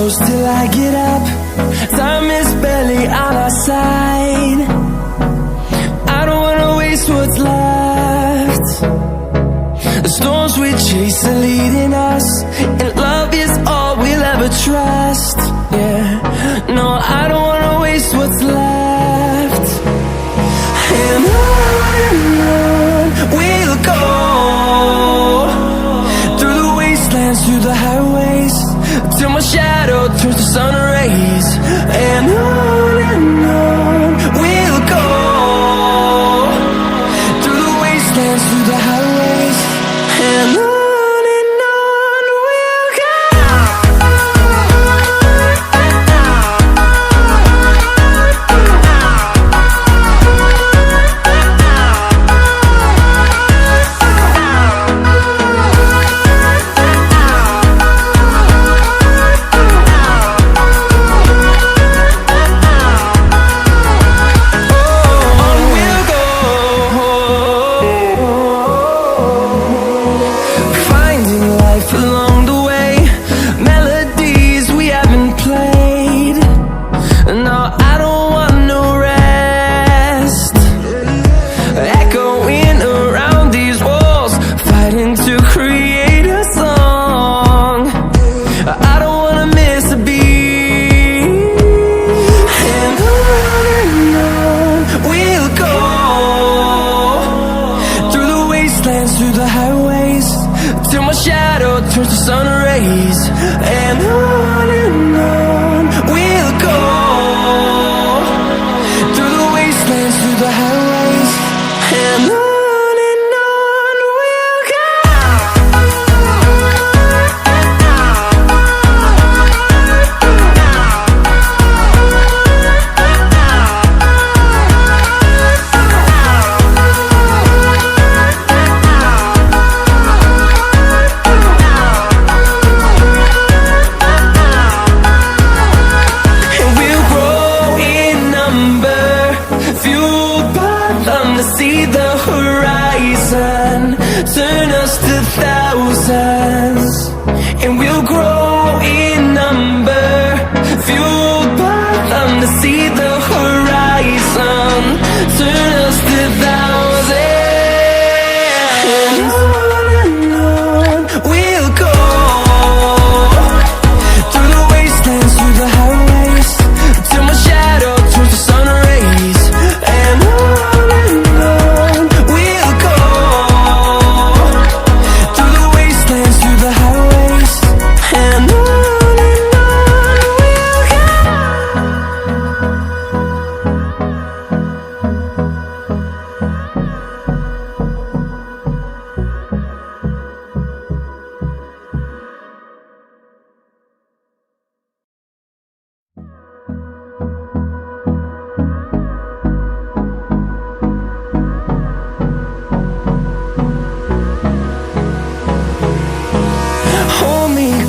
close till I get up. Time is barely on our side. I don't wanna waste what's left. The storms we chase are leading us, and love is all we'll ever trust. Yeah, no, I don't wanna waste what's left. And on we'll go, through the wastelands, through the highways, till my shadow turns to sun rays. And on we'll go, through the wastelands, through the highways, and on we'll go. To create a song, I don't wanna miss a beat. And on we'll go, through the wastelands, through the highways, till my shadow turns to sun rays. And on we'll go, through the wastelands, through the highways, and on. See the horizon, turn us to thousands, and we'll grow in number, fueled by them. To see the horizon, turn us to thousands, and on we'll go, through the wastelands, through the highways, till my shadow turns to sun rays. And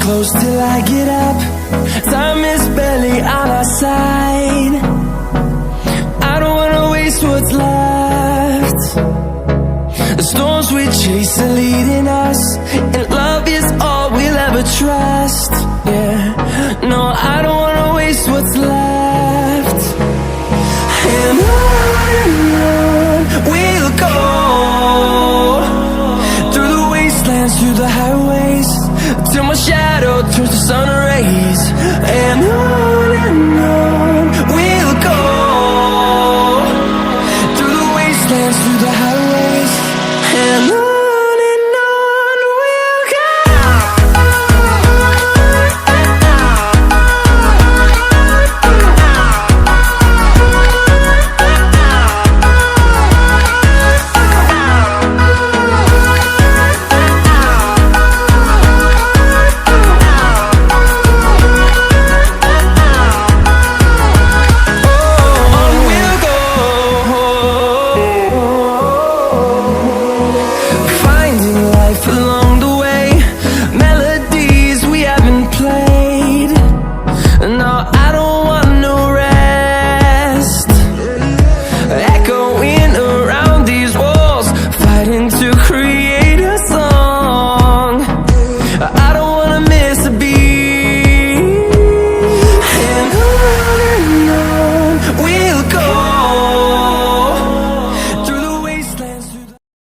close till I get up. Time is barely on our side. I don't wanna waste what's left. The storms we chase are leading us, and love is all we'll ever trust. Yeah, no, I don't wanna waste what's left. And on we'll go, through the wastelands, through the highways, till my shadow turns to sun rays. And on we'll go, through the wastelands, through the highways, and on.